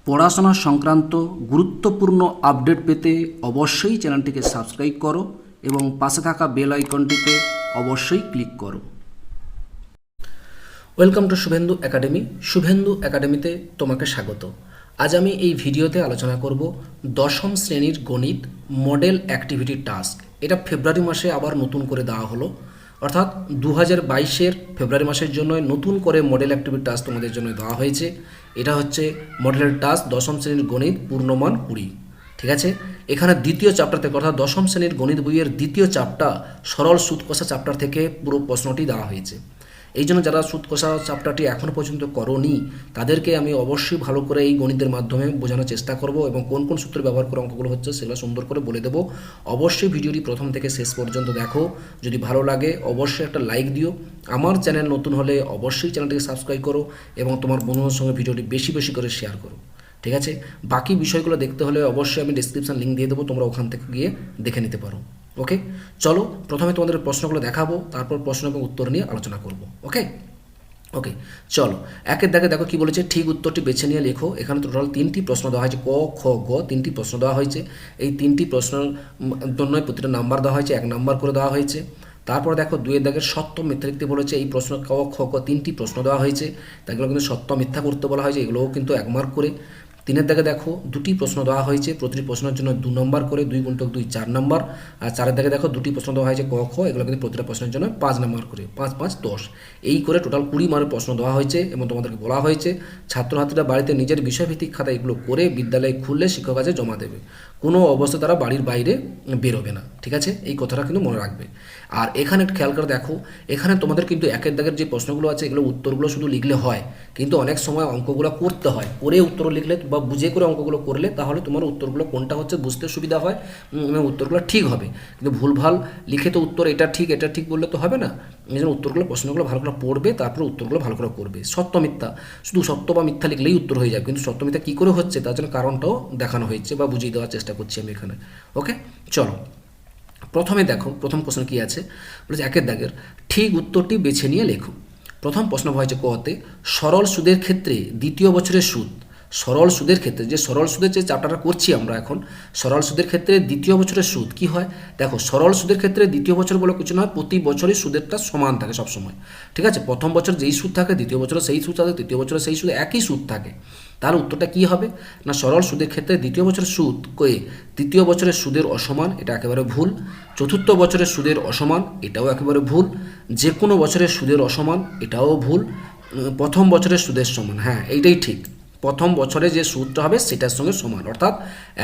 পড়াশোনা সংক্রান্ত গুরুত্বপূর্ণ আপডেট পেতে অবশ্যই চ্যানেলটিকে সাবস্ক্রাইব করো এবং পাশে থাকা বেল আইকনটিতে অবশ্যই ক্লিক করো। Welcome to Suvendu academy. Suvendu একাডেমিতে তোমাকে স্বাগত। আজ আমি এই ভিডিওতে আলোচনা করব দশম শ্রেণীর গণিত মডেল অ্যাক্টিভিটি টাস্ক। এটা ফেব্রুয়ারি মাসে আবার নতুন করে দেওয়া হলো, অর্থাৎ 2022-এর ফেব্রুয়ারি মাসের জন্য নতুন করে মডেল অ্যাক্টিভিটি টাস্ক তোমাদের জন্য দেওয়া হয়েছে। এটা হচ্ছে মডেলের টাস্ক দশম শ্রেণীর গণিত পূর্ণমান 20। ঠিক আছে, এখানে দ্বিতীয় চ্যাপ্টার থেকে অর্থাৎ দশম শ্রেণীর গণিত বইয়ের দ্বিতীয় চ্যাপ্টার সরল সুদ কষা চ্যাপ্টার থেকে পুরো প্রশ্নটি দেওয়া হয়েছে। এই জন্য যারা সুদ কষা চ্যাপ্টারটি এখনও পর্যন্ত করোনি তাদেরকে আমি অবশ্যই ভালো করে এই গণিতের মাধ্যমে বোঝানোর চেষ্টা করব এবং কোন কোন সূত্র ব্যবহার করে অঙ্কগুলো হচ্ছে সেগুলো সুন্দর করে বলে দেবো। অবশ্যই ভিডিওটি প্রথম থেকে শেষ পর্যন্ত দেখো। যদি ভালো লাগে অবশ্যই একটা লাইক দিও। আমার চ্যানেল নতুন হলে অবশ্যই চ্যানেলটিকে সাবস্ক্রাইব করো এবং তোমার বন্ধুদের সঙ্গে ভিডিওটি বেশি বেশি করে শেয়ার করো। ঠিক আছে, বাকি বিষয়গুলো দেখতে হলে অবশ্যই আমি ডিসক্রিপশান লিঙ্ক দিয়ে দেবো, তোমরা ওখান থেকে গিয়ে দেখে নিতে পারো। ওকে, চলো প্রথমে তোমাদের প্রশ্নগুলো দেখাবো, তারপর প্রশ্ন এবং উত্তর নিয়ে আলোচনা করব। ওকে ওকে চলো, একের দাগে দেখো কি বলেছে, ঠিক উত্তরটি বেছে নিয়ে লেখো। এখানে টোটাল 3টি প্রশ্ন দেওয়া হয়েছে, ক খ গ 3টি প্রশ্ন দেওয়া হয়েছে। এই 3টি প্রশ্নের জন্য প্রতিটা নাম্বার দেওয়া হয়েছে, 1 নাম্বার করে দেওয়া হয়েছে। তারপর দেখো 2-এর দাগের সত্য মিথ্যা লিখতে বলেছে। এই প্রশ্ন ক খ গ 3টি প্রশ্ন দেওয়া হয়েছে, তাগুলো কিন্তু সত্য মিথ্যা করতে বলা হয়েছে, এগুলোও কিন্তু 1 মার্ক করে। 3-এর দাগে দেখো 2টি প্রশ্ন দেওয়া হয়েছে, প্রতিটি প্রশ্নের জন্য 2 নম্বর করে, 2 × 2 4 নম্বর। আর 4-এর দাগে দেখো 2টি প্রশ্ন দেওয়া হয়েছে ক খ, এগুলো কিন্তু প্রতিটা প্রশ্নের জন্য 5 নম্বর করে, 5 5 10। এই করে টোটাল 20 মার্কের প্রশ্ন দেওয়া হয়েছে এবং তোমাদেরকে বলা হয়েছে ছাত্রছাত্রীরা বাড়িতে নিজের বিষয়ভিত্তিক খাতা এগুলো করে বিদ্যালয়ে খুললে শিক্ষক কাছে জমা দেবে, কোনো অবস্থায় তারা বাড়ির বাইরে বেরোবে না। ঠিক আছে, এই কথাটা কিন্তু মনে রাখবে। আর এখানে খেয়াল করে দেখো, এখানে তোমাদের কিন্তু 1-এর দাগের যে প্রশ্নগুলো আছে এগুলো উত্তরগুলো শুধু লিখলে হয়, কিন্তু অনেক সময় অঙ্কগুলো করতে হয়। করে উত্তর লিখলে বা বুঝে করে অঙ্কগুলো করলে তাহলে তোমার উত্তরগুলো কোনটা হচ্ছে বুঝতে সুবিধা হয় এবং উত্তরগুলো ঠিক হবে। কিন্তু ভুলভাল লিখে তো উত্তর এটা ঠিক বললে তো হবে না। এই জন্য উত্তরগুলো প্রশ্নগুলো ভালো করে পড়বে, তারপরে উত্তরগুলো ভালো করে করবে। সত্য মিথ্যা, শুধু সত্য বা মিথ্যা লিখলেই উত্তর হয়ে যাবে, কিন্তু সত্য মিথ্যা কী করে হচ্ছে তার জন্য কারণটাও দেখানো হয়েছে বা বুঝিয়ে দেওয়ার চেষ্টা করছি আমি এখানে। ওকে চলো, প্রথমে দেখো প্রথম প্রশ্ন কী আছে, বলেছে 1-এর দাগের ঠিক উত্তরটি বেছে নিয়ে লেখো। প্রথম প্রশ্ন হয়েছে কতে, সরল সুদের ক্ষেত্রে দ্বিতীয় বছরের সুদ। সরল সুদের ক্ষেত্রে যে সরল সুদের যে চ্যাপ্টারটা করছি আমরা এখন, সরল সুদের ক্ষেত্রে দ্বিতীয় বছরের সুদ কি হয়। দেখো সরল সুদের ক্ষেত্রে দ্বিতীয় বছর বলে কিছু নয়, প্রতি বছরই সুদেরটা সমান থাকে সবসময়। ঠিক আছে, প্রথম বছর যেই সুদ থাকে দ্বিতীয় বছরে সেই সুদ থাকে, তৃতীয় বছরে সেই সুদ, একই সুদ থাকে। তাহলে উত্তরটা কী হবে না, সরল সুদের ক্ষেত্রে দ্বিতীয় বছরের সুদ কয়ে তৃতীয় বছরের সুদের অসমান, এটা একেবারে ভুল। চতুর্থ বছরের সুদের অসমান, এটাও একেবারে ভুল। যে কোনো বছরের সুদের অসমান, এটাও ভুল। প্রথম বছরের সুদের সমান, হ্যাঁ এইটাই ঠিক। প্রথম বছরে যে সুদটা হবে সেটার সঙ্গে সমান, অর্থাৎ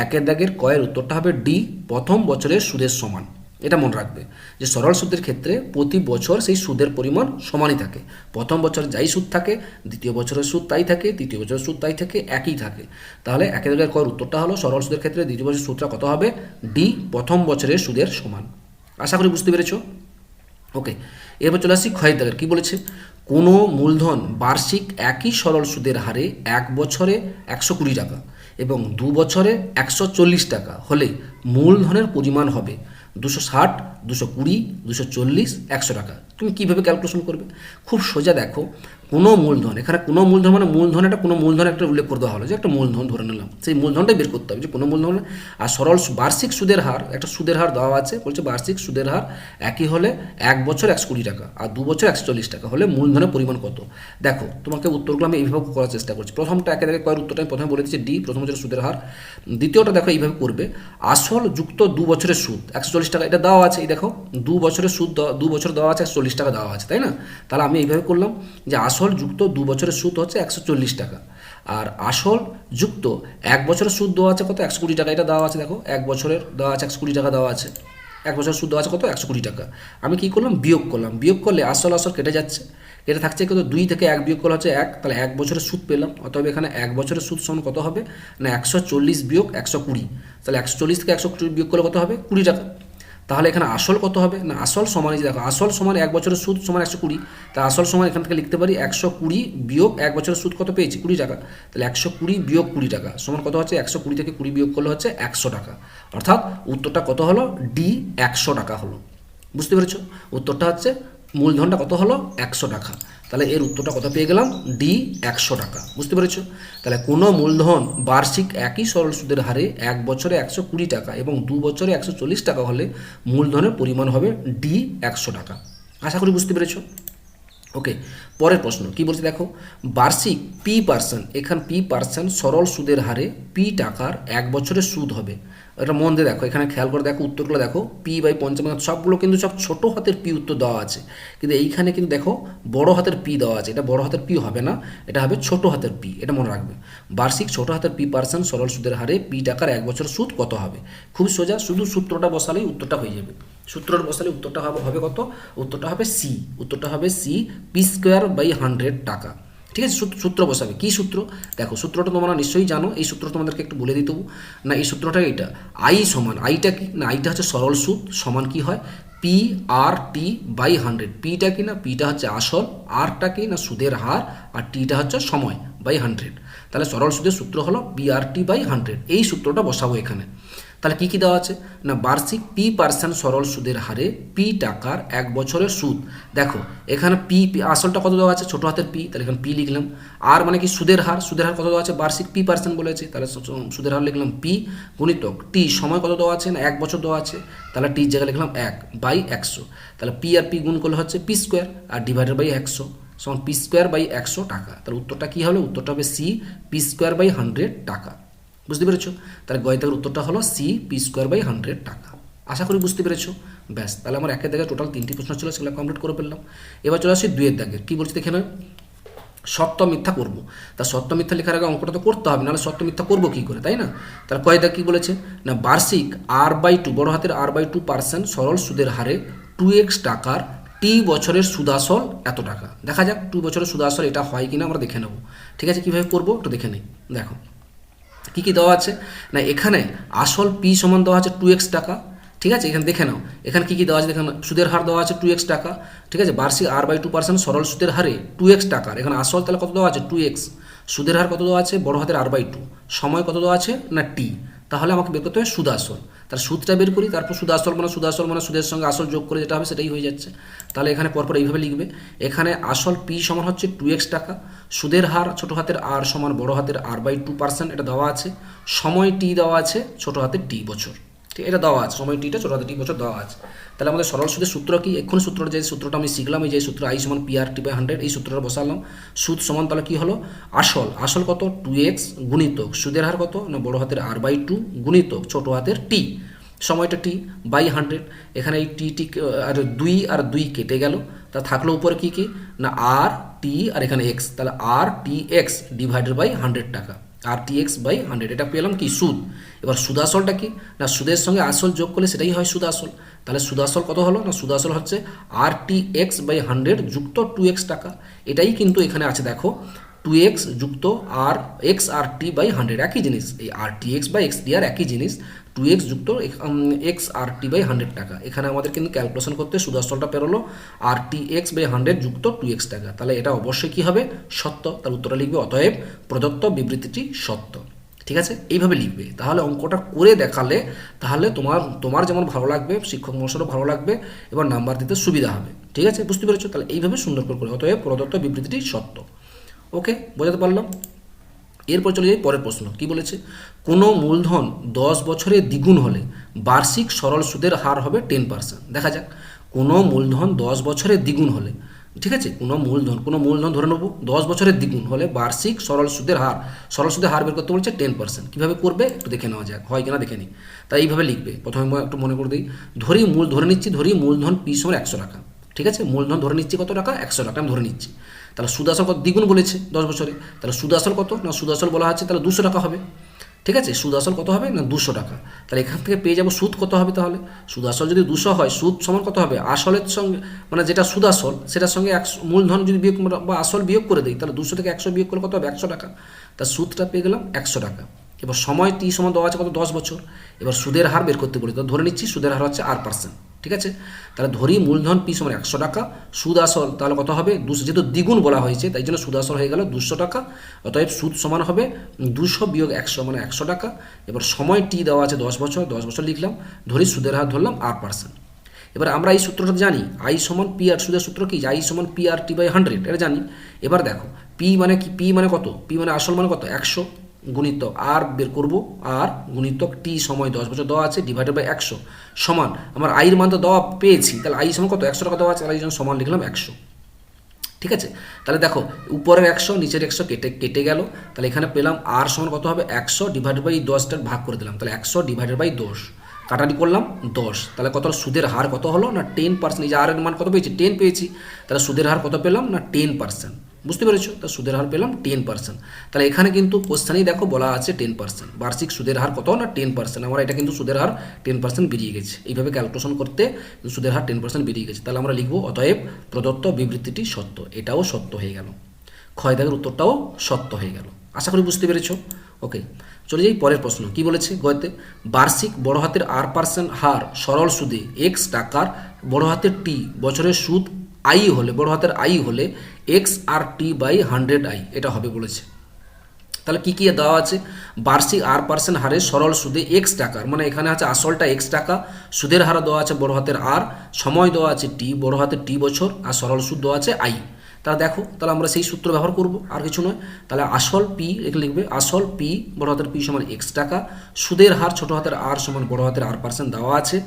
1-এর দাগের কয়ের উত্তরটা হবে ডি, প্রথম বছরের সুদের সমান। এটা মনে রাখবে যে সরল সুদের ক্ষেত্রে প্রতি বছর সেই সুদের পরিমাণ সমানই থাকে। প্রথম বছরে যাই সুদ থাকে দ্বিতীয় বছরের সুদ তাই থাকে, তৃতীয় বছরের সুদ তাই থাকে, একই থাকে। তাহলে 1-এর দাগের কয়ের উত্তরটা হলো সরল সুদের ক্ষেত্রে দ্বিতীয় বছরের সুদটা কত হবে, ডি, প্রথম বছরের সুদের সমান। আশা করি বুঝতে পেরেছ। ওকে, এরপর চলে আসছি ক্ষয়ের দাগের। কী বলেছে, কোনো মূলধন বার্ষিক একই সরল সুদের হারে 1 বছরে 120 টাকা এবং 2 বছরে 140 টাকা হলে মূলধনের পরিমাণ হবে 260, 220, 240, 100 টাকা। তুমি কীভাবে ক্যালকুলেশন করবে, খুব সোজা। দেখো কোনো মূলধন, এখানে কোনো মূলধন মানে মূলধন একটা কোনো মূলধন একটা উল্লেখ করে দেওয়া হলো যে একটা মূলধন ধরে নিলাম, সেই মূলধনটাই বের করতে হবে যে কোনো মূলধন। আর সরল বার্ষিক সুদের হার, একটা সুদের হার দেওয়া আছে, বলছে বার্ষিক সুদের হার একই হলে 1 বছর 120 টাকা আর 2 বছর 140 টাকা হলে মূলধনের পরিমাণ কত। দেখো তোমাকে উত্তরগুলো আমি এইভাবে করার চেষ্টা করছি। প্রথমটা একেবারে কয়ের উত্তরটা আমি প্রথমে বলে দিচ্ছি ডি, প্রথম বছরের সুদের হার। দ্বিতীয়টা দেখো এইভাবে করবে, আসল যুক্ত 2 বছরের সুদ 140 টাকা, এটা দেওয়া আছে। এই দেখো 2 বছরের সুদ 2 বছর দেওয়া আছে, 140 টাকা দেওয়া আছে, তাই না। তাহলে আমি এইভাবে করলাম যে আসল যুক্ত 2 বছরের সুদ হচ্ছে 140 টাকা, আর আসল যুক্ত 1 বছরের সুদ দেওয়া আছে কত, 120 টাকা, এটা দেওয়া আছে। দেখো 1 বছরের দেওয়া আছে 120 টাকা দেওয়া আছে, 1 বছরের সুদ দেওয়া আছে কত, 120 টাকা। আমি কী করলাম, বিয়োগ করলাম। বিয়োগ করলে আসল কেটে যাচ্ছে, এটা থাকছে কত, 2 থেকে 1 বিয়োগ করলে হচ্ছে 1, তাহলে 1 বছরের সুদ পেলাম। অতএব এখানে 1 বছরের সুদ সমান কত হবে না 140 বিয়োগ 120, তাহলে 140 থেকে 120 বিয়োগ করলে কত হবে, 20 টাকা। তাহলে এখানে আসল কত হবে না, আসল সমান, এই যে দেখো আসল সমান 1 বছরের সুদ সমান 120, তা আসল সমান এখান থেকে লিখতে পারি 120 বিয়োগ 1 বছরের সুদ কত পেয়েছি, 20 টাকা। তাহলে 120 বিয়োগ 20 টাকা সমান কত হচ্ছে, 120 থেকে 20 বিয়োগ করলে হচ্ছে 100 টাকা। অর্থাৎ উত্তরটা কত হলো, ডি, 100 টাকা হলো। বুঝতে পেরেছো, উত্তরটা হচ্ছে মূলধনটা কত হলো 100 টাকা। তাহলে এর উত্তরটা কত পেয়ে গেলাম, ডি 100 টাকা। বুঝতে পেরেছো? তাহলে কোনো মূলধন বার্ষিক একই সরল সুদের হারে 1 বছরে 120 টাকা এবং 2 বছরে 140 টাকা হলে মূলধনের পরিমাণ হবে ডি 100 টাকা। আশা করি বুঝতে পেরেছো। ওকে, পরের প্রশ্ন কি বলছে দেখো, বার্ষিক P%, এখান P% সরল সুদের হারে P টাকার 1 বছরের সুদ হবে। এটা মন দিয়ে দেখো, এখানে খেয়াল করে দেখো উত্তরগুলো দেখো, P/55 সবগুলো কিন্তু সব ছোট হাতের P উত্তর দেওয়া আছে, কিন্তু এইখানে কিন্তু দেখো বড় হাতের P দেওয়া আছে। এটা বড় হাতের P হবে না, এটা হবে ছোট হাতের P, এটা মনে রাখবে। বার্ষিক ছোট হাতের P% সরল সুদের হারে P টাকার 1 বছরের সুদ কত হবে? খুব সোজা, শুধু সূত্রটা বসালেই উত্তরটা হয়ে যাবে। সূত্রটা বসালে উত্তরটা হবে কত? উত্তরটা হবে সি, উত্তরটা হবে সি, P²/100 টাকা। ঠিক আছে, সূত্র বসাবে। কি সূত্র? দেখো সূত্রটা তোমরা নিশ্চয়ই জানো, এই সূত্র তোমাদেরকে একটু বলে দিতে না। এই সূত্রটা এইটা, আই সমান, আইটা কি না, আইটা হচ্ছে সরল সুদ সমান কি হয়, P/100। পিটা কি না, পিটা হচ্ছে আসল, আরটা কি না সুদের হার, আর টিটা হচ্ছে সময় /100। তাহলে সরল সুদের সূত্র হলো PRT/100। এই সূত্রটা বসাবো এখানে। তাহলে কী কী দেওয়া আছে না, বার্ষিক P% সরল সুদের হারে P টাকার 1 বছরের সুদ। দেখো এখানে P আসলটা কত দেওয়া আছে, ছোটো হাতের P, তাহলে এখানে P লিখলাম। আর মানে কি সুদের হার, সুদের হার কত দেওয়া আছে, বার্ষিক P% বলেছে, তাহলে সুদের হার লিখলাম P গুণিতক টি, সময় কত দেওয়া আছে না 1 বছর দেওয়া আছে, তাহলে টির জায়গায় লিখলাম 1/100। তাহলে P আর P গুণ করলে হচ্ছে P² আর /100 সমান P²/100 টাকা। তাহলে উত্তরটা কী হবে, উত্তরটা হবে সি, P²/100 টাকা। বুঝতে পেরেছো? তাহলে গয়তার উত্তরটা হলো সি, P²/100 টাকা। আশা করি বুঝতে পেরেছো। ব্যাস, তাহলে আমার একের দাগে টোটাল 3টি প্রশ্ন ছিল, সেগুলো কমপ্লিট করে ফেললাম। এবার চলে আসি 2-এর দাগে। কী বলছি দেখে না, সত্য মিথ্যা করবো। তা সত্য মিথ্যা লেখার আগে অঙ্কটা তো করতে হবে, নাহলে সত্য মিথ্যা করবো কী করে, তাই না? তাহলে কয়দা কী বলেছে না, বার্ষিক R/2 বড় হাতের R/2% সরল সুদের হারে 2x টাকার টি বছরের সুদাসল এত টাকা। দেখা যাক 2 বছরের সুদাসল এটা হয় কিনা আমরা দেখে নেব। ঠিক আছে, কীভাবে করবো একটু দেখে নিই। দেখো কী কী দেওয়া আছে না, এখানে আসল P সমান দেওয়া আছে 2x টাকা। ঠিক আছে, এখানে দেখে নাও এখানে কী কী দেওয়া আছে, দেখেন সুদের হার দেওয়া আছে 2x টাকা। ঠিক আছে, বার্ষিক R/2% সরল সুদের হারে 2x টাকার, এখানে আসল তাহলে কত দেওয়া আছে 2x, সুদের হার কত দেওয়া আছে বড় হাতের R/2, সময় কত দেওয়া আছে না T। তাহলে আমাকে বের করতে হবে সুদ আসল। তার সুদটা বের করি, তারপর সুদ আসল মানে সুদের সঙ্গে আসল যোগ করে যেটা হবে সেটাই হয়ে যাচ্ছে। তাহলে এখানে পরপর এইভাবে লিখবে, এখানে আসল P সমান হচ্ছে 2x টাকা, সুদের হার ছোটো হাতের R সমান বড় হাতের R/2%, এটা দেওয়া আছে, সময় T দেওয়া আছে ছোটো হাতের T বছর। ঠিক, এটা দেওয়া আছে, সময় টিটা ছোটো হাতের T বছর দেওয়া আছে। তাহলে আমাদের সরল সুদের সূত্র কি, এক্ষুনি সূত্রটা যে সূত্রটা আমি শিখলাম, এই যে সূত্র I সমান PRT/100, এই সূত্রটা বসালাম। সুদ সমান তাহলে কী হলো, আসল কত 2x গুণিতক সুদের হার কত না বড় হাতের R/2 গুণিতক ছোটো হাতের T, সময়টা T/100। এখানে এই টি আর 2 কেটে গেল, তা থাকলো উপরে কী কী না RT আর এখানে x, তাহলে RTX /100 টাকা, RTX/100, এটা পেলাম কি সুদ। এবার সুদ আসলটা কি না, সুদের সঙ্গে আসল যোগ করলে সেটাই হয় সুদ আসল। তাহলে সুদ আসল কত হলো না, সুদ আসল হচ্ছে RTX/100 যুক্ত 2x টাকা। এটাই কিন্তু এখানে আছে দেখো, 2x যুক্ত আর এক্স আর T/100 একই জিনিস, এই RTX/XT আর একই জিনিস, 2x যুক্ত এক্স আর T/100 টাকা। এখানে আমাদের কিন্তু ক্যালকুলেশন করতে সুদ আসলটা পেরোলো RTX/100 যুক্ত 2x টাকা। তাহলে এটা অবশ্যই কী হবে, সত্য। তার উত্তরটা লিখবে অতএব প্রদত্ত বিবৃতিটি সত্য। ঠিক আছে, এইভাবে লিখবে। তাহলে অঙ্কটা করে দেখালে তাহলে তোমার যেমন ভালো লাগবে, শিক্ষক মহাশয়েরও ভালো লাগবে, এবার নাম্বার দিতে সুবিধা হবে। ঠিক আছে, বুঝতে পেরেছো? তাহলে এইভাবে সুন্দর করে অতএব প্রদত্ত বিবৃতিটি সত্য। ওকে, বোঝাতে পারলাম। এরপর চলে যাই পরের প্রশ্ন। কি বলেছে, কোনো মূলধন 10 বছরে দ্বিগুণ হলে বার্ষিক সরল সুদের হার হবে 10%। দেখা যাক, কোনো মূলধন 10 বছরে দ্বিগুণ হলে, ঠিক আছে, কোনো মূলধন ধরে নেবো 10 বছরের দ্বিগুণ হলে বার্ষিক সরল সুদের হার বের করতে বলছে 10%। কীভাবে করবে একটু দেখে নেওয়া যাক, হয় কিনা দেখে নিই। তাই এইভাবে লিখবে, প্রথমে একটু মনে করে দিই, ধরে নিচ্ছি মূলধন P সমান 100 টাকা। ঠিক আছে, মূলধন ধরে নিচ্ছি কত টাকা, 100 টাকা আমি ধরে নিচ্ছি। তাহলে সুদ আসল কত, দ্বিগুণ বলেছে 10 বছরে, তাহলে সুদ আসল কত না, সুদ আসল বলা হচ্ছে তাহলে 200 টাকা হবে। ঠিক আছে, সুদ আসল কত হবে না 200 টাকা। তাহলে এখান থেকে পেয়ে যাবো সুদ কত হবে, তাহলে সুদ আসল যদি 200 হয়, সুদ সমান কত হবে, আসলের সঙ্গে মানে যেটা সুদ আসল সেটার সঙ্গে মূলধন যদি বিয়োগ বা আসল বিয়োগ করে দিই, তাহলে 200 থেকে 100 বিয়োগ করলে কত হবে, 100 টাকা। তার সুদটা পেয়ে গেলাম 100 টাকা। এবার সময় T সমান দেওয়া আছে কত, 10 বছর। এবার সুদের হার বের করতে বলি, তো ধরে নিচ্ছি সুদের হার হচ্ছে R%। ঠিক আছে, তাহলে ধরি মূলধন P সমান 100 টাকা, সুদ আসল তাহলে কত হবে 200, যেহেতু দ্বিগুণ বলা হয়েছে তাই জন্য সুদ আসল হয়ে গেল 200 টাকা। অতএব সুদ সমান হবে 200 বিয়োগ 100 মানে 100 টাকা। এবার সময় T দেওয়া আছে 10 বছর লিখলাম, ধরি সুদের হার ধরলাম R%। এবার আমরা এই সূত্রটা জানি, আই সমান পি আর, সুদের সূত্র কি, আই সমান পি আর টি বাই 100, এটা জানি। এবার দেখো পি মানে কি, পি মানে কত, পি মানে আসল মানে কত 100 গুণিত আর বের করব, আর গুণিতক টি সময় 10 বছর দেওয়া আছে ডিভাইডেড বাই 100 সমান আমার আইয়ের মান তো দেওয়া পেয়েছি, তাহলে আই সমান কত 100 টাকা দেওয়া আছে, তাহলে এই জন্য সমান লিখলাম 100। ঠিক আছে, তাহলে দেখো উপরের 100 নিচের 100 কেটে গেল, তাহলে এখানে পেলাম আর সমান কত হবে 100 ডিভাইডেড বাই 10টা ভাগ করে দিলাম, তাহলে 100 ডিভাইডেড বাই 10 কাটাটি করলাম 10, তাহলে কত সুদের হার কত হলো না 10%। এই যে আর এর মান কত পেয়েছি 10 পেয়েছি, তাহলে সুদের হার কত পেলাম না 10%। বুঝতে পেরেছো, তো সুদের হার পেলাম 10%। তাহলে এখানে কিন্তু কোশ্চেনেই দেখো বলা আছে 10%, বার্ষিক সুদের হার কত না 10%। আমরা এটা কিন্তু সুদের হার 10% বেরিয়ে গেছে, এইভাবে ক্যালকুলেশন করতে সুদের হার 10% বেরিয়ে গেছে। তাহলে আমরা লিখবো অতএব প্রদত্ত বিবৃতিটি সত্য, এটাও সত্য হয়ে গেল, ক্ষয় দাগের উত্তরটাও সত্য হয়ে গেল। আশা করি বুঝতে পেরেছো। ওকে, চলে যাই পরের প্রশ্ন। কি বলেছে গতে, বার্ষিক বড় হাতের R% হার সরল সুদে এক্স টাকার বড় হাতের টি বছরের সুদ আই হলে, বড় হাতের আই হলে x R T by 100i এটা হবে বলেছে। তাহলে কি কি দেওয়া আছে, বার্ষিক R% হারে সরল সুদে এক্স টাকার, মানে এখানে আছে আসলটা এক্স টাকা, সুদের হার দেওয়া আছে বড় হাতের আর, সময় দেওয়া আছে টি, বড় হাতের টি বছর, আর সরল সুদ দেওয়া আছে আই। তাহলে দেখো, তাহলে আমরা সেই সূত্র ব্যবহার করব, আর কিছু নয়। তাহলে আসল পি এখানে লিখবে, আসল পি বড় হাতের পি সমান এক্স টাকা, সুদের হার ছোট হাতের আর সমান বড় হাতের R% দেওয়া আছে,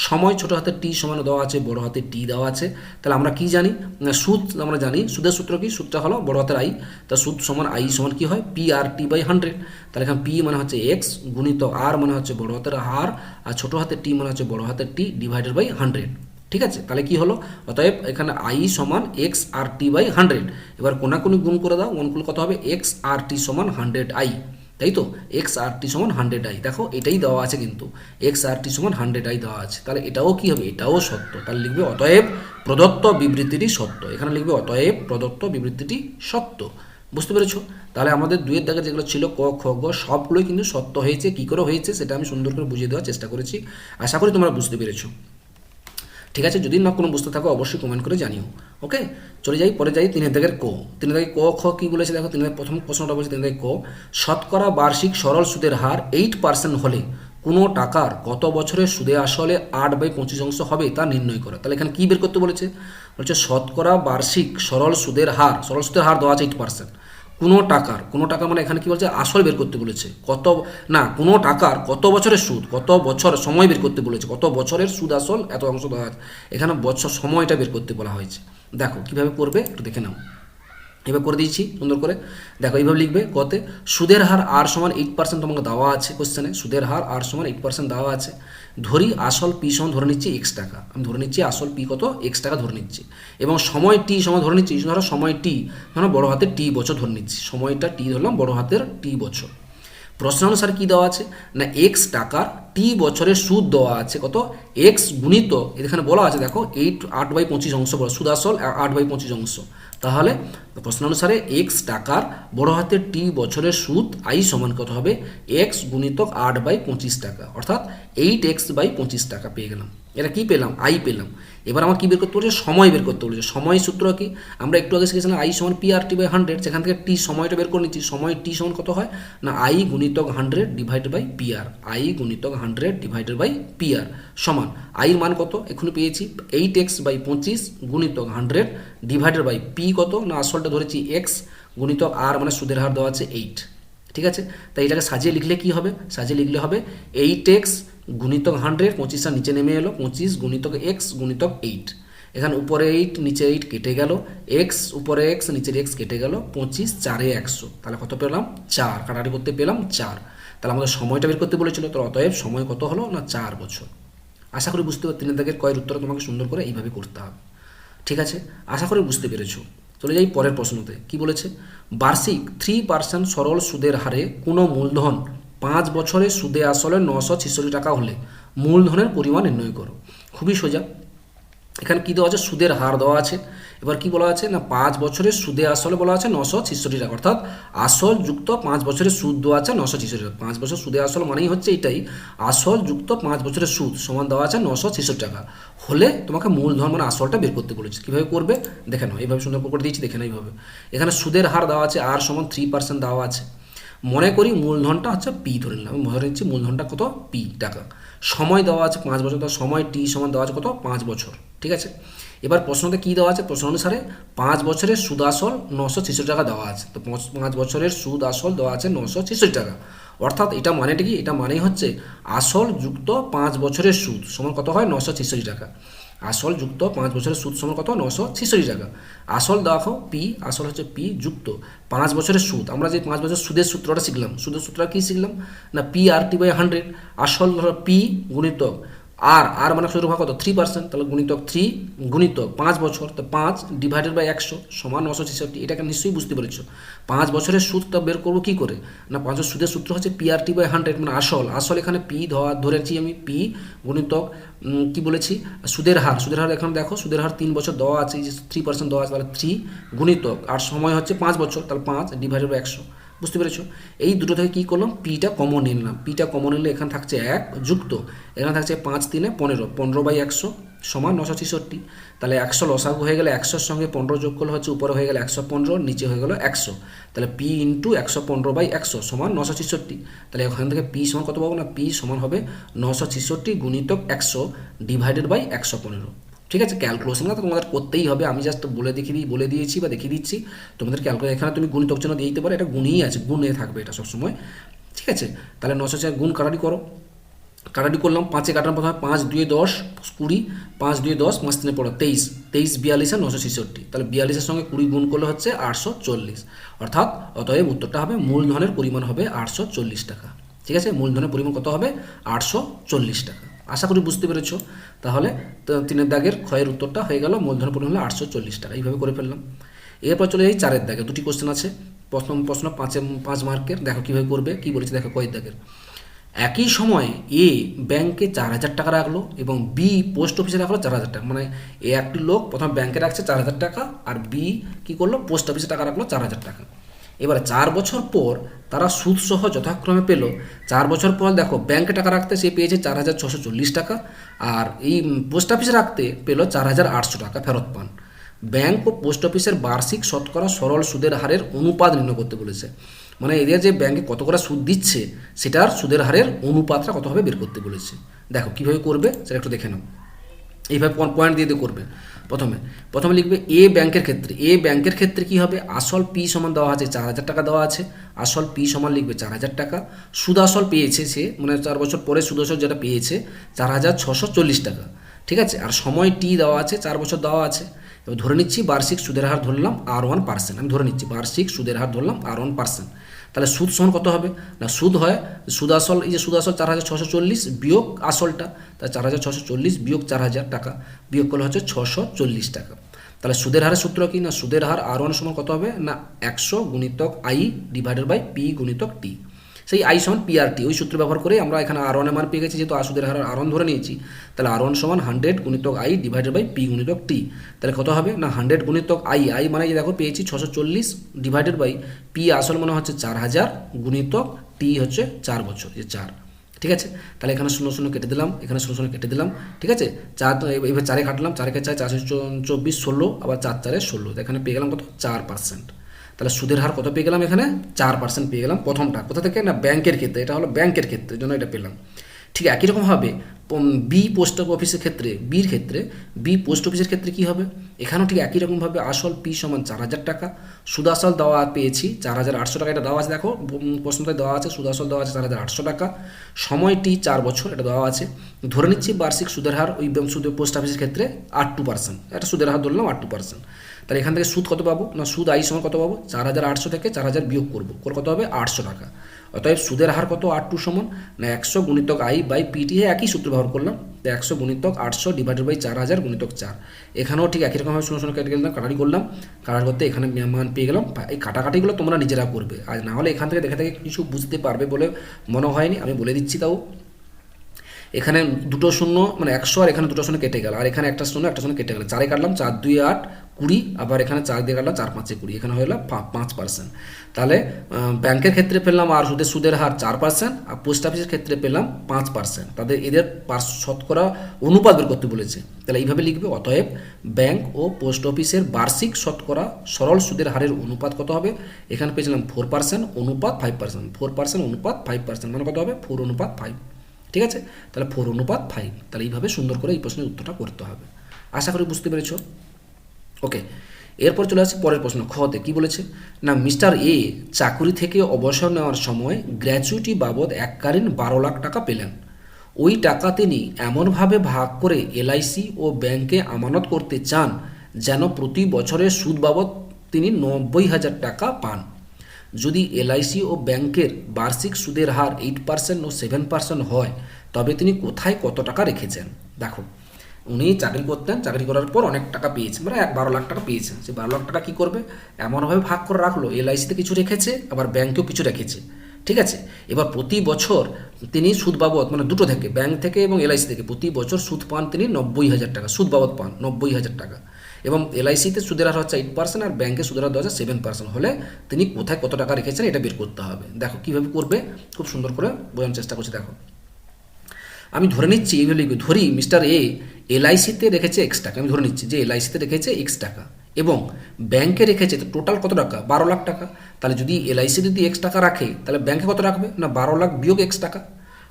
সময় ছোট হাতের টি সমান দেওয়া আছে বড় হাতের টি দেওয়া আছে। তাহলে আমরা কি জানি না, সুদ আমরা জানি, সুদের সূত্র কি, সুদটা হলো বড় হাতের আই, তা সুদ সমান আই সমান কি হয় পি আর টি বাই 100। তাহলে এখানে পি মানে হচ্ছে এক্স গুণিত আর মানে হচ্ছে বড় হাতের আর, আর ছোট হাতের টি মানে হচ্ছে বড় হাতের টি ডিভাইডেড বাই 100। ঠিক আছে, তাহলে কি হলো, অতএব এখানে আই সমান এক্স আর টি বাই 100। এবার কোনাকুনি গুণ করে দাও, গুণ করলে কত হবে এক্স আর টি সমান 100i, তাই তো, এক্স আর টি সমান 100i। দেখো এটাই দেওয়া আছে কিন্তু, এক্স আর টি সমান 100i দেওয়া আছে, তাহলে এটাও কি হবে, এটাও সত্য। তাহলে লিখবে অতএব প্রদত্ত বিবৃতিটি সত্য, এখানে লিখবে অতএব প্রদত্ত বিবৃতিটি সত্য। বুঝতে পেরেছো, তাহলে আমাদের দুইয়ের দাগে যেগুলো ছিল ক খ গ সবগুলোই কিন্তু সত্য হয়েছে। কী করে হয়েছে সেটা আমি সুন্দর করে বুঝিয়ে দেওয়ার চেষ্টা করেছি, আশা করি তোমরা বুঝতে পেরেছো। ঠিক আছে, যদি না কোনো বুঝতে থাকো অবশ্যই কমেন্ট করে জানিও। ওকে, চলে যাই, পরে যাই 3 দাগের ক। 3 দাগে ক খ কী বলেছে দেখো, 3 প্রথম প্রশ্নটা বলেছে 3 দাগে ক, শতকরা বার্ষিক সরল সুদের হার 8% হলে কোনো টাকার কত বছরের সুদে আসলে 8/25 হবে তা নির্ণয় করো। তাহলে এখানে কী বের করতে বলেছে, বলছে শতকরা বার্ষিক সরল সুদের হার, সরল সুদের হার দেওয়া আছে 8%, কোনো টাকার, কোনো টাকা মানে এখানে কি বলছে আসল বের করতে বলেছে, কত না কোনো টাকার কত বছরের সুদ, কত বছর সময় বের করতে বলেছে, কত বছরের সুদ আসল এত অংশ দেওয়া আছে, এখানে বছর সময়টা বের করতে বলা হয়েছে। দেখো কিভাবে করবে একটু দেখে নাও, এবার করে দিয়েছি সুন্দর করে। দেখো এইভাবে লিখবে কতে, সুদের হার আর সমান 8% তোমাকে দেওয়া আছে কোশ্চেনে, সুদের হার আর সমান 8% দেওয়া আছে। ধরি আসল পি সমান ধরে নিচ্ছি এক্স টাকা, আমি ধরে নিচ্ছি আসল পি কত এক্স টাকা ধরে নিচ্ছি, এবং সময় টি সমান ধরে নিচ্ছি, ধরো সময় টি মানে বড় হাতের টি বছর ধরে নিচ্ছি, সময়টা টি ধরলাম বড় হাতের টি বছর। প্রশ্নানুসারে কী দেওয়া আছে না এক্স টাকার টি বছরের সুদ দেওয়া আছে কত এক্স গুণিত, এখানে বলা আছে দেখো 8/25 অংশ বলা, সুদ আসল 8/25 অংশ। তাহলে প্রশ্নানুসারে এক্স টাকার বড় হাতের টি বছরের সুদ আই সমান কত হবে এক্স গুণিতক 8/25 টাকা, অর্থাৎ 8x/25 টাকা পেয়ে গেলাম। এটা কি পেলাম, আই পেলাম। এবার আমার কী বের করতে বলেছে, সময় বের করতে বলেছে। সময় সূত্র কি, আমরা একটু আগে শিখেছিলাম আই সমান পি আর টি বাই 100, সেখান থেকে টি সময়টা বের করে নিচ্ছি, সময় টি সমান কত হয় না আই গুণিতক 100 divided by P R, I গুণিতক 100 ডিভাইডেড বাই পি আর সমান আইয়ের মান কত এখনই পেয়েছি 8x/25 গুণিতক 100 ডিভাইডেড বাই পি কত না আসলটা ধরেছি এক্স গুণিতক আর মানে সুদের হার দেওয়া আছে 8। ঠিক আছে, তাই এটাকে সাজিয়ে লিখলে কি হবে, সাজিয়ে লিখলে হবে 8x গুণিতক 100, 25টা নিচে নেমে এলো, 25 গুণিতক এক্স গুণিতক 8, এখানে উপরে 8 নিচে 8 কেটে গেল, এক্স উপরে এক্স নিচের এক্স কেটে গেল, 25 4 100, তাহলে কত পেলাম 4, কাটাকাটি করতে পেলাম 4। তাহলে আমাদের সময়টা বের করতে বলেছিল, তো অতএব সময় কত হলো না 4 বছর। আশা করি বুঝতে পারছি 3 দাগের কয়ের উত্তর তোমাকে সুন্দর করে এইভাবে করতে হবে। ঠিক আছে, আশা করি বুঝতে পেরেছো। চলে যাই পরের প্রশ্নতে। কি বলেছে, বার্ষিক 3% সরল সুদের হারে কোনো মূলধন 5 বছরে সুদে আসলে 966 টাকা হলে মূলধনের পরিমাণ নির্ণয় করো। খুবই সোজা, এখানে কী দেওয়া আছে সুদের হার দেওয়া আছে, এবার কি বলা আছে না 5 বছরের সুদে আসলে বলা আছে 966 টাকা, অর্থাৎ আসল যুক্ত 5 বছরের সুদ দেওয়া আছে 966 টাকা। 5 বছর সুদে আসল মানেই হচ্ছে এটাই, আসল যুক্ত 5 বছরের সুদ সমান দেওয়া আছে 966 টাকা হলে তোমাকে মূলধন মানে আসলটা বের করতে বলেছে। কীভাবে করবে দেখে নাও, এইভাবে সুন্দর করে দিয়েছি দেখে নাও এইভাবে। এখানে সুদের হার দেওয়া আছে আর সমান 3% দেওয়া আছে, মনে করি মূলধনটা হচ্ছে পি ধরে নিলাম, আমি ধরে নিচ্ছি মূলধনটা কত পি টাকা, সময় দেওয়া আছে 5 বছর, তো সময় টি সমান দেওয়া আছে কত 5 বছর, ঠিক আছে। এবার প্রশ্নতে কী দেওয়া আছে, প্রশ্ন অনুসারে 5 বছরের সুদ আসল 966 টাকা দেওয়া আছে, তো 5 বছরের সুদ আসল দেওয়া আছে 966 টাকা, অর্থাৎ এটা মানেটা কি, এটা মানেই হচ্ছে আসল যুক্ত 5 বছরের সুদ সমান কত হয় 966 টাকা, আসল যুক্ত 5 বছরের সুদ সমান কত 966 টাকা। আসল দেখো পি, আসল হচ্ছে পি যুক্ত 5 বছরের সুদ, আমরা যে 5 বছরের সুদের সূত্রটা শিখলাম, সুদের সূত্রটা কী শিখলাম না পি আর টি বাই 100, আসল ধরো পি গুণিতক আর মানে সুদের ভাগ কত 3%, তাহলে গুণিতক 3 গুণিতক 5 বছর, তো 5 ডিভাইডেড বাই 100 সমান 966, এটাকে নিশ্চয়ই বুঝতে পেরেছো। 5 বছরের সুদটা বের করবো কী করে না 5 বছর সুদের সূত্র হচ্ছে পি আর টি বাই 100, মানে আসল এখানে পি ধরেছি আমি পি গুণিতক কি বলেছি সুদের হার, এখানে দেখো সুদের হার 3 বছর দেওয়া আছে, যে 3% দেওয়া আছে, তাহলে 3 গুণিতক আর সময় হচ্ছে 5 বছর, তাহলে 5 ডিভাইডেড বাই 100, বুঝতে পেরেছো। এই দুটো থেকে কী করলাম পিটা কমন নিলাম, পিটা কমন নিলে এখানে থাকছে 1 যুক্ত এখানে থাকছে 5 3 15, 15 বাই 100 সমান 966, তাহলে 100 লসাগু হয়ে গেলে 100-র সঙ্গে 15 যোগ করলে হচ্ছে উপরে হয়ে গেলে 115, নিচে হয়ে গেল 100, তাহলে পি ইন্টু 115 বাই 100 সমান 966, তাহলে এখান থেকে পি সমান কত পাবো না পি সমান হবে 966 গুণিতক 100 ডিভাইডেড বাই 115, ঠিক আছে। ক্যালকুলেশনটা তো তোমাদের করতেই হবে, আমি জাস্ট বলে দিয়েছি বা দেখিয়ে দিচ্ছি, তোমাদের ক্যালকুলেশন এখানে তুমি গুণিতক চিহ্ন দিয়ে দিতে পারো, এটা গুণই আছে, গুণে থাকবে এটা সবসময়, ঠিক আছে। তাহলে 900 গুণ কাটাটি করো, কাটাটি করলাম, 5-এ কাটার প্রথমে 5 2 10 20, 5 2 10 5 3 পড়ো 23, 23 42 আর 966, তাহলে 42-এর সঙ্গে 20 গুণ করলে হচ্ছে 840, অর্থাৎ অতএব উত্তরটা হবে মূলধনের পরিমাণ হবে 840 টাকা, ঠিক আছে। মূলধনের পরিমাণ কত হবে 840 টাকা, আশা করি বুঝতে পেরেছো। তাহলে 3-এর দাগের ক্ষয়ের উত্তরটা হয়ে গেল মূলধনের পরিমাণ হলো 840 টাকা, এইভাবে করে ফেললাম। এরপর চলে যাই 4-এর দাগে, দুটি কোশ্চেন আছে, প্রশ্ন 5 মার্কের, দেখো কীভাবে করবে, কী বলেছে দেখো কয়ের দাগের। একই সময়ে এ ব্যাংকে 4000 টাকা রাখলো এবং বি পোস্ট অফিসে রাখলো 4000 টাকা, মানে এ একটি লোক প্রথম ব্যাংকে রাখছে 4000 টাকা আর বি কী করলো পোস্ট অফিসে টাকা রাখলো 4000 টাকা। এবার 4 বছর পর তারা সুদসহ যথাক্রমে পেল, 4 বছর পর দেখো ব্যাংকে টাকা রাখতে সে পেয়েছে 4640 টাকা, আর এই পোস্ট অফিসে রাখতে পেল 4800 টাকা ফেরত পান। ব্যাংক ও পোস্ট অফিসের বার্ষিক শতকরা সরল সুদের হারের অনুপাত নির্ণয় করতে বলেছে, মানে এদের যে ব্যাংকে কত করে সুদ দিচ্ছে সেটার সুদের হারের অনুপাতটা কত হবে বের করতে বলেছে। দেখো কীভাবে করবে সেটা একটু দেখে নাও, এইভাবে পয়েন্ট দিয়ে করবে। প্রথমে লিখবে এ ব্যাংকের ক্ষেত্রে কী হবে, আসল পি সমান দেওয়া আছে 4000 টাকা দেওয়া আছে, আসল পি সমান লিখবে 4000 টাকা, সুদ আসল পেয়েছে সে, মানে 4 বছর পরে সুদ আসল যেটা পেয়েছে 4640 টাকা, ঠিক আছে। আর সময় টি দেওয়া আছে 4 বছর দেওয়া আছে। এবার ধরে নিচ্ছি বার্ষিক সুদের হার ধরলাম R1%, আমি ধরে নিচ্ছি বার্ষিক সুদের হার ধরলাম R1%, তাহলে সুদ সমান কত হবে না সুদ হয় সুদ আসল, এই যে সুদ আসল 4640 বিয়োগ আসলটা, তাহলে 4640 বিয়োগ 4000 টাকা বিয়োগ করলে হচ্ছে 640 টাকা। তাহলে সুদের হারের সূত্র কি না সুদের হার R1 সমান কত হবে না 100 গুণিতক আই ডিভাইডেড বাই পি গুণিতক টি, সেই আই সমান পি আর টি, ওই সূত্র ব্যবহার করে আমরা এখানে R1 এর মান পেয়ে গেছি, যেহেতু সুদের হার R1 ধরে নিয়েছি, তাহলে R1 সমান 100 গুণিতক আই ডিভাইডেড বাই পি গুণিতক টি, তাহলে কত হবে না 100 গুণিতক আই মানে দেখো পেয়েছি 640 ডিভাইডেড বাই পি আসল মনে হচ্ছে 4000 গুণিতক টি হচ্ছে 4 বছর, যে 4, ঠিক আছে। তাহলে এখানে 0 কেটে দিলাম, এখানে 0 কেটে দিলাম, ঠিক আছে। 4 এবার 4-এ কাটলাম, 4-কে 4 424 16, আবার 4 4 16, এখানে পেয়ে গেলাম কত 4%, তাহলে সুদের হার কত পেয়ে গেলাম এখানে 4% পেয়ে গেলাম। প্রথমটা কোথা থেকে না ব্যাংকের ক্ষেত্রে, এটা হলো ব্যাংকের ক্ষেত্রে জন্য এটা পেলাম। ঠিক একই রকমভাবে বি পোস্ট অফিসের ক্ষেত্রে বি পোস্ট অফিসের ক্ষেত্রে কী হবে, এখানেও ঠিক একই রকমভাবে আসল পি সমান 4000 টাকা, সুদ আসল দেওয়া পেয়েছি 4800 টাকা, এটা দেওয়া আছে দেখো প্রশ্নটা দেওয়া আছে, সুদ আসল দেওয়া আছে 4800 টাকা, সময় টি 4 বছর এটা দেওয়া আছে। ধরে নিচ্ছি বার্ষিক সুদের হার ওই সুদের পোস্ট অফিসের ক্ষেত্রে 8%, এটা সুদের হার ধরলাম 8%, তাহলে এখান থেকে সুদ কত পাবো না সুদ আই সমান কত পাবো 4800 থেকে 4000 বিয়োগ করবো, কত হবে 800 টাকা। অতএব সুদের হার কত 8 সমান না 100 গুণিতক আই বাই পিটি, একই সূত্র ব্যবহার করলাম, তো 100 গুণিতক 800 ডিভাইডেড বাই 4000 গুণিতক 4, এখানেও ঠিক একই রকমভাবে 0 কেটে গেলাম, কাটারি করলাম, কাটার করতে এখানে মান পেয়ে গেলাম। এই কাটাকাটিগুলো তোমরা নিজেরা করবে, আর না হলে এখান থেকে দেখে কিছু বুঝতে পারবে বলে মনে হয়নি, আমি বলে দিচ্ছি। তাও এখানে দুটো শূন্য মানে 100 আর এখানে দুটো শূন্য কেটে গেল, আর এখানে একটা শূন্য কেটে গেল, 4-এ কাটলাম 4 2 8 20, আবার এখানে 4 দিয়ে কাটলাম 4 5 20, এখানে হয়ে গেল 5%। তাহলে ব্যাংকের ক্ষেত্রে পেলাম আর সুদের হার 4%, আর পোস্ট অফিসের ক্ষেত্রে পেলাম 5%। তাদের এদের শতকরা অনুপাত বের করতে বলেছে, তাহলে এইভাবে লিখবে, অতএব ব্যাংক ও পোস্ট অফিসের বার্ষিক শতকরা সরল সুদের হারের অনুপাত কত হবে? এখানে পেয়েছিলাম 4% অনুপাত 5%, 4% অনুপাত 5%, মানে কত হবে? 4 অনুপাত 5। ঠিক আছে, তাহলে 4 অনুপাত 5। তাহলে এইভাবে সুন্দর করে এই প্রশ্নের উত্তরটা করতে হবে। আশা করি বুঝতে পেরেছ। ওকে, এরপর চলে আসছে পরের প্রশ্ন, খতে কি বলেছে না, মিস্টার এ চাকুরি থেকে অবসর নেওয়ার সময় গ্র্যাচুইটি বাবদ এককালীন 12 লাখ টাকা পেলেন। ওই টাকা তিনি এমনভাবে ভাগ করে এলআইসি ও ব্যাংকে আমানত করতে চান যেন প্রতি বছরের সুদ বাবদ তিনি 90,000 টাকা পান। যদি এলআইসি ও ব্যাংকের বার্ষিক সুদের হার 8% ও 7% হয়, তবে তিনি কোথায় কত টাকা রেখেছেন? দেখো, উনি চাকরি করতেন, চাকরি করার পর অনেক টাকা পেয়েছেন, মানে 12 লাখ টাকা পেয়েছেন। সে 12 লাখ টাকা কী করবে? এমনভাবে ভাগ করে রাখলো, এলআইসিতে কিছু রেখেছে, আবার ব্যাংকেও কিছু রেখেছে। ঠিক আছে, এবার প্রতি বছর তিনি সুদ বাবদ, মানে দুটো থেকে, ব্যাংক থেকে এবং এলআইসি থেকে প্রতি বছর সুদ পান তিনি 90,000 টাকা, সুদ বাবদ পান 90,000 টাকা। এবং এলআইসিতে সুদের হার হচ্ছে 8% আর ব্যাংকে সুদের হার দেওয়া হচ্ছে 7% হলে তিনি কোথায় কত টাকা রেখেছেন এটা বের করতে হবে। দেখো কীভাবে করবে, খুব সুন্দর করে বোঝানোর চেষ্টা করছি। দেখো, আমি ধরে নিচ্ছি, এইভাবে লিখবে, ধরি মিস্টার এ এলআইসিতে রেখেছে এক্স টাকা, আমি ধরে নিচ্ছি যে এলআইসিতে রেখেছে এক্স টাকা এবং ব্যাংকে রেখেছে টোটাল কত টাকা? 12 লাখ টাকা। তাহলে যদি এলআইসি যদি এক্স টাকা রাখে, তাহলে ব্যাংকে কত রাখবে? না 12 লাখ বিয়োগ এক্স টাকা।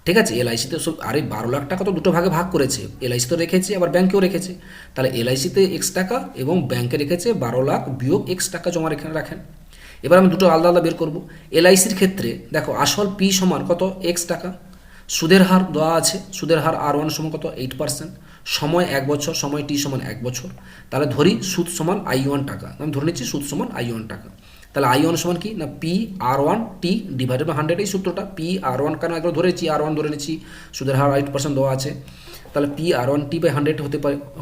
ঠিক আছে, এলআইসিতে সব, আরে 12 লাখ টাকা তো দুটো ভাগে ভাগ করেছে, এলআইসি তো রেখেছে আবার ব্যাংকেও রেখেছে, তাহলে এলআইসিতে এক্স টাকা এবং ব্যাংকে রেখেছে 12 লাখ বিয়োগ এক্স টাকা জমা রাখেন। এবার আমি দুটো আলাদা আলাদা বের করবো। এলআইসির ক্ষেত্রে দেখো, আসল পি সমান কত? এক্স টাকা। সুদের হার দেওয়া আছে, সুদের হার R1 সমান কত? 8%, সময় 1 বছর, সময় টি সমান 1 বছর। তাহলে ধরি সুদ সমান I1 টাকা, আমি ধরে নিচ্ছি সুদ সমান I1 টাকা। তাহলে I1 সমান কি না, PR1T ডিভাইডেড বাই 100, এই সূত্রটা। PR1 কেন একবার ধরেছি, R1 ধরে নিচ্ছি, সুদের হার 8% দেওয়া আছে। তাহলে PR1T বাই 100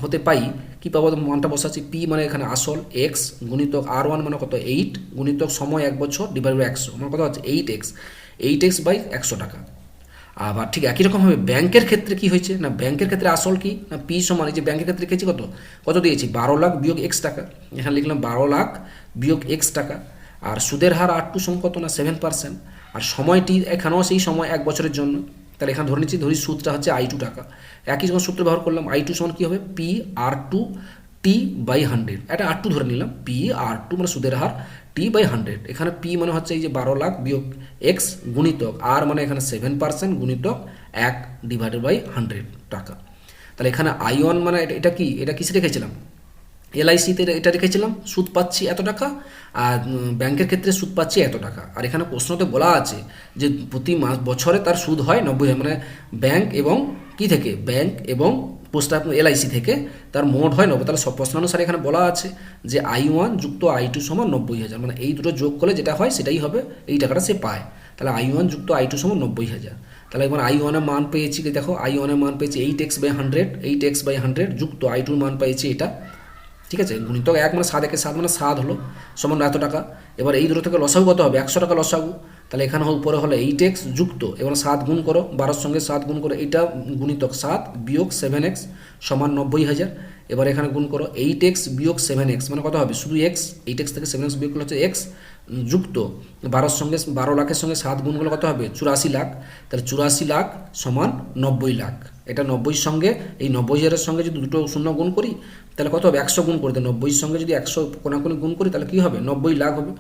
হতে পাই, কী পাবো? মানটা বসাচ্ছি, P মানে এখানে আসল X গুণিতক R1 মানে কত? 8 গুণিতক সময় 1 বছর ডিভাইড বাই 100, মানে কত হচ্ছে? 8x বাই 100 টাকা। আবার ঠিক একই রকমভাবে ব্যাংকের ক্ষেত্রে কি হয়েছে না, ব্যাংকের ক্ষেত্রে আসল কি না, পি সমান, এই যে ব্যাংকের ক্ষেত্রে লিখেছি কত কত দিয়েছি? 12 লাখ বিয়োগ এক্স টাকা, এখানে লিখলাম 12 লাখ বিয়োগ এক্স টাকা। আর সুদের হার R2 সমান কত না 7%, আর সময়টি এখানেও সেই সময় 1 বছরের জন্য। তাহলে এখানে ধরে নিচ্ছি, ধরি সুদটা হচ্ছে I2 টাকা, একই রকম সূত্র ব্যবহার করলাম। I2 সমান কী হবে? PR2T বাই 100, এটা R2 ধরে নিলাম, PR2 মানে সুদের হার T বাই 100, এখানে P মানে হচ্ছে এই যে 12 লাখ বিয়োগ এক্স গুণিতক R মানে এখানে 7% গুণিতক 1 ডিভাইডেড বাই 100 টাকা। তাহলে এখানে I1 মানে এটা কি, এটা কিসে রেখেছিলাম? এলআইসিতে এটা রেখেছিলাম, সুদ পাচ্ছি এত টাকা, আর ব্যাংকের ক্ষেত্রে সুদ পাচ্ছি এত টাকা। আর এখানে প্রশ্নতে বলা আছে যে প্রতি বছরে তার সুদ হয় 90, মানে ব্যাংক এবং কি থেকে, ব্যাংক এবং পোস্ট এলআইসি থেকে তার মোট হয় 90। তাহলে সব প্রশ্ন অনুসারে এখানে বলা আছে যে I1 যুক্ত I2 সমান 90,000, মানে এই দুটো যোগ করলে যেটা হয় সেটাই হবে, এই টাকাটা সে পায়। তাহলে I1 যুক্ত I2 সমান 90,000। তাহলে এবার I1 এর মান পেয়েছি, দেখো I1 এর মান পেয়েছি 8x বাই 100, 8x বাই 100 যুক্ত I2 মান পেয়েছি এটা। ঠিক আছে, গুণিতক 1 মানে 7 একে 7 মানে 7 হলো, সমান এত টাকা। এবার এই দুটো থেকে লসাগু কত হবে? 100 টাকা লসাগু। তাহলে এখানে উপরে হলো 8x যুক্ত, এবার 7 গুণ করো, 12 সঙ্গে 7 গুণ করো, এইটা গুণিতক 7 বিয়োগ 7x সমান 90,000। এবার এখানে গুণ করো 8x বিয়োগ 7x মানে কত হবে? শুধু x, 8x থেকে 7x বিয়োগ করলে হচ্ছে x যুক্ত 12 সঙ্গে 12 লাখের সঙ্গে 7 গুণ করলে কত হবে? 84 লাখ। তাহলে 84 লাখ সমান 90 লাখ। এটা 90 সঙ্গে এই 90,000-এর সঙ্গে যদি দুটো শূন্য গুণ করি তাহলে কত হবে? 100 গুণ করতে, 90 সঙ্গে যদি 100 কোনাকুনি গুণ করি তাহলে কী হবে? 90 লাখ হবে।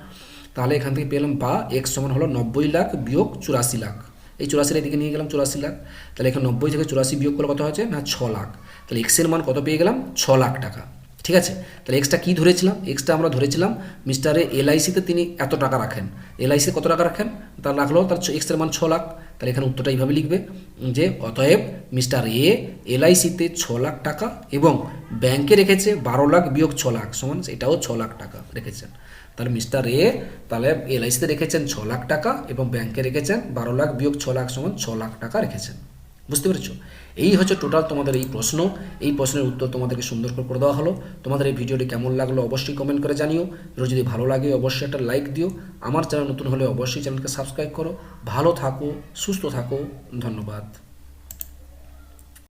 তাহলে এখান থেকে পেলাম বা x সমান হলো 90 লাখ বিয়োগ 84 লাখ। এই 84 এদিকে নিয়ে গেলাম 84 লাখ। তাহলে এখানে 90 থেকে 84 বিয়োগ করলে কত হচ্ছে না 6 লাখ। তাহলে এক্সের মান কত পেয়ে গেলাম? 6 লাখ টাকা। ঠিক আছে, তাহলে এক্সটা কী ধরেছিলাম? এক্সটা আমরা ধরেছিলাম মিস্টারে এলআইসিতে তিনি এত টাকা রাখেন, এলআইসি কত টাকা রাখেন তার রাখলো, তার এক্সের মান 6 লাখ। তাহলে এখানে উত্তরটা এইভাবে লিখবে যে অতএব মিস্টার এ এলআইসিতে 6 লাখ টাকা এবং ব্যাংকে রেখেছে 12 লাখ বিয়োগ 6 লাখ সমান এটাও 6 লাখ টাকা রেখেছেন। তাহলে মিস্টার এ তাহলে এলআইসিতে রেখেছেন 6 লাখ টাকা এবং ব্যাংকে রেখেছেন 12 লাখ বিয়োগ 6 লাখ সমান 6 লাখ টাকা রেখেছেন। বুঝতে পেরেছো? এই হচ্ছে টোটাল তোমাদের এই প্রশ্ন। এই প্রশ্নের উত্তর তোমাদেরকে সুন্দর করে দেওয়া হলো। তোমাদের এই ভিডিওটি কেমন লাগলো অবশ্যই কমেন্ট করে জানিও। যদি ভালো লাগে অবশ্যই একটা লাইক দিও। আমার চ্যানেল নতুন হলে অবশ্যই চ্যানেলকে সাবস্ক্রাইব করো। ভালো থাকো, সুস্থ থাকো, ধন্যবাদ।